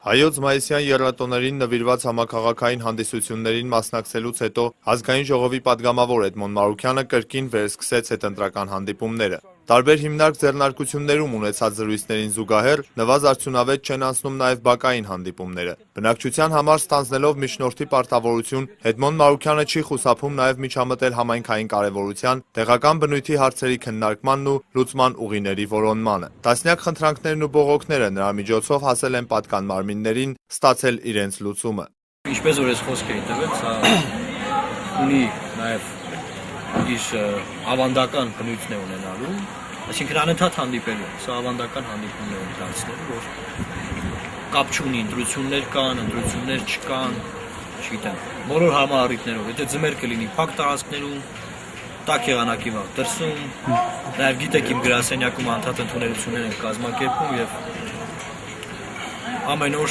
Հայոց Մայիսյան եռատոներին նվիրված համաքաղաքային հանդիսություններին մասնակցելուց հետո ազգային ժողովի падգամավոր Էդմոն Մարուքյանը կրկին վերսկսեց հետընտրական հանդիպումները։ Տարբեր հիմնարկ ձեռնարկություններում ունեցած զրույցներին զուգահեռ նվազ արդյունավետ չեն անցնում նաև բակային հանդիպումները։ Բնակչության համար ստանձնելով միջնորդի պարտավորություն, Էդմոն Մարուքյանը չի խուսափում նաև միջամտել համայնքային կարևորության, տեղական բնույթի հարցերի քննարկմանն ու լուծման ուղիների որոնմանը։ Տասնյակ խնդրանքներն ու բողոքները նրա միջոցով հասել են պատկան մարմիններին, ստացել իրենց լուծումը։ Ինչպես որ ես խոսք էի տվել, սա ունի նաև իր ավանդական բնույթն է ունենալու, այսինքն անընդհատ հանդիպելու, սա ավանդական հանդիպումներ են դարձնելու, որ կապ չունի, ընտրություններ կան, ընտրություններ չկան, չգիտեմ, բոլոր համառիթներով, եթե ձմեր կլինի փակ տարածքներում, տաք եղանակի վաղ դրսում, նաև գիտեք իմ գրասենյակում անդադար ընդունելություններ են կազմակերպում եւ ամեն օր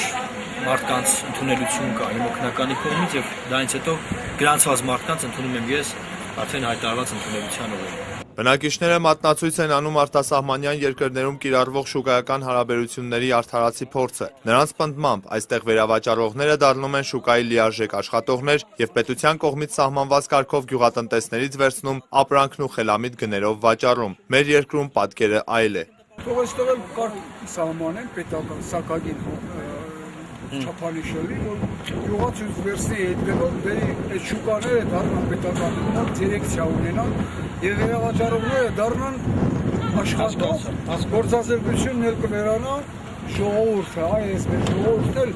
մարդկանց ընդունելություն կա իմ օգնականի կողմից եւ դրանից հետո գրանցված մարդկանց ընդունում եմ ես արդեն հայտարարված ընդունելության օրը։ Բնակիչները մատնացույց են անում արտասահմանյան երկրներում կիրառվող շուկայական հարաբերությունների արդարացի փորձը։ Նրանց պնդմամբ այստեղ վերավաճառողները դառնում են շուկայի լիարժեք աշխատողներ եւ պետության կողմից սահմանված կարգով գյուղատնտեսներից վերցնում ապրանքն ու խելամիտ գներով վաճառում։ Մեր երկրում պատկերը այլ է։ Թող այստեղ էլ կարգ սահմանեն պետական սակագին չափանիշելի, որ գյուղացույց վերցնի հետգնով այդ շուկաները դառնան պետական ունենան, դիրեկցիա ունենան եւ վերավաճառողները դառնան աշխատող, գործազրկությունն էլ կվերանա, ժողովուրդը, այս մեր ժողովուրդն էլ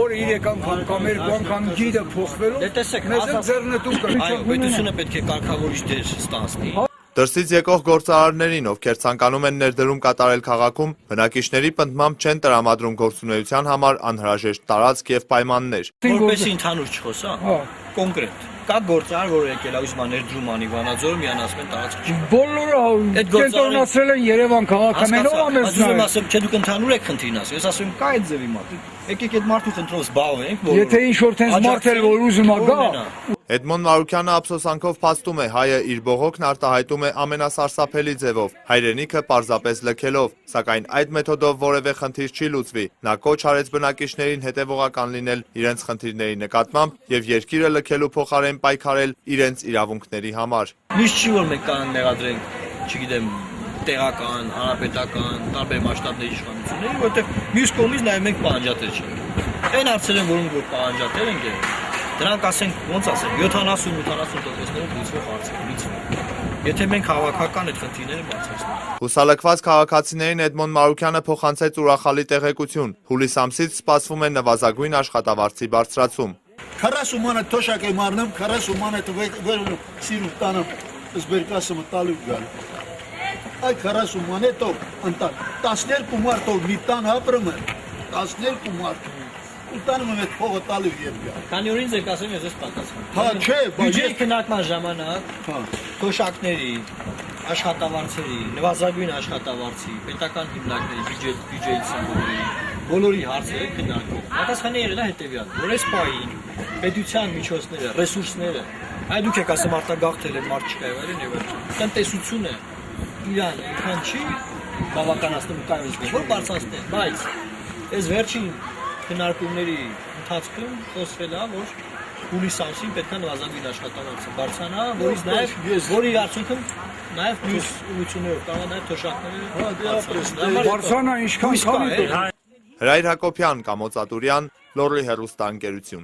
օր 3 անգամ կամ 2 անգամ գիդը փոխվելով, մեզ էլ ձեռնտու կրի։ Այո, պետությունը պետք է կարգավորիչ դեր ստանձնի։ Դրսից եկող գործարարներին, ովքեր ցանկանում են ներդրում կատարել քաղաքում, բնակիչների պնդմամբ չեն տրամադրում գործունեության համար անհրաժեշտ տարածք եւ պայմաններ։ Որպեսզի ընդհանուր չխոսա, կոնկրետ կա գործարար, որ եկել է ուսման ներդրում անի Վանաձորում, իրան ասում են տարածք չի։ Բոլորը կենտրոնացրել են Երևան քաղաքը, մենով ամենս նա։ Ասում ասեմ, չէ դուք ընդհանուր եք խնդիրն ասում։ Ես ասում եմ, կա այդ ձևի մարդ։ Եկեք այդ մարդու խնդրով զբաղվենք, որ եթե ինչ-որ տենց մարդ էլ որ ուզում է գա։ Էդմոն Մարուքյանը ափսոսանքով փաստում է, հայը իր բողոքն արտահայտում է ամենասարսափելի ձևով, հայրենիքը պարզապես լքելով, սակայն այդ մեթոդով որևէ խնդիր չի լուծվի։ Նա կոչ արեց բնակիչներին հետևողական լինել իրենց խնդիրների նկատմամբ եւ երկիրը լքելու փոխարեն պայքարել իրենց իրավունքների համար։ Միշտ չի որ մենք կանան մեղադրենք, չգիտեմ, տեղական, հանրապետական, տարբեր մասշտաբների իշխանությունների, որտեղ մյուս կողմից նաև մենք պահանջատեր չենք։ Այն հարցերը, որոնք որ պահանջատեր ենք, դրանք ասենք ոնց ասեմ 70-80%-ներով լուծվող հարցեր լուծվում։ Եթե մենք հավաքական այդ խնդիրները բացացնենք։ Հուսալքված քաղաքացիներին Էդմոն Մարուքյանը փոխանցեց ուրախալի տեղեկություն։ Հուլիս ամսից սպասվում է նվազագույն աշխատավարձի բարձրացում։ 40 մանեթ թոշակ եմ առնում, 40 մանեթ վերում սիրում տանեմ, զբերկասը մտալու գալ։ Այդ 40 մանեթով ընտան 12 մարտով մի տան ապրում եմ, 12 մարդ։ Ուտանում եմ այդ փողը տալու երկա։ Քանի օրից եք ասում ես պատասխան։ Հա, չէ, բյուջեի քննարկման ժամանակ թոշակների, աշխատավարձերի, նվազագույն աշխատավարձի, պետական հիմնարկների բյուջեից բոլորի հարցերը քննարկվում։ Պատասխանը եղել է հետևյալ, որ այս պահին պետության միջոցները, ռեսուրսները, այ դուք եք ասում արտագաղթել են մարդ չկա եւ տնտեսությունը իրան այնքան չի բավականացնում կարողացնում, որ բարձրացնել, բայց այս վերջին քննարկումների ընթացքում խոսվել է, որ հուլիս ամսին պետք է նվազագույն աշխատավարձը բարձրանա, որից նաև որի արդյունքում նաև մյուս ուղղություններով կարող է նաև թոշակները բարձրանա ինչքան քանի։ Հրայր Հակոբյան, Կամո Ծատուրյան, Լոռի հեռուստաընկերություն։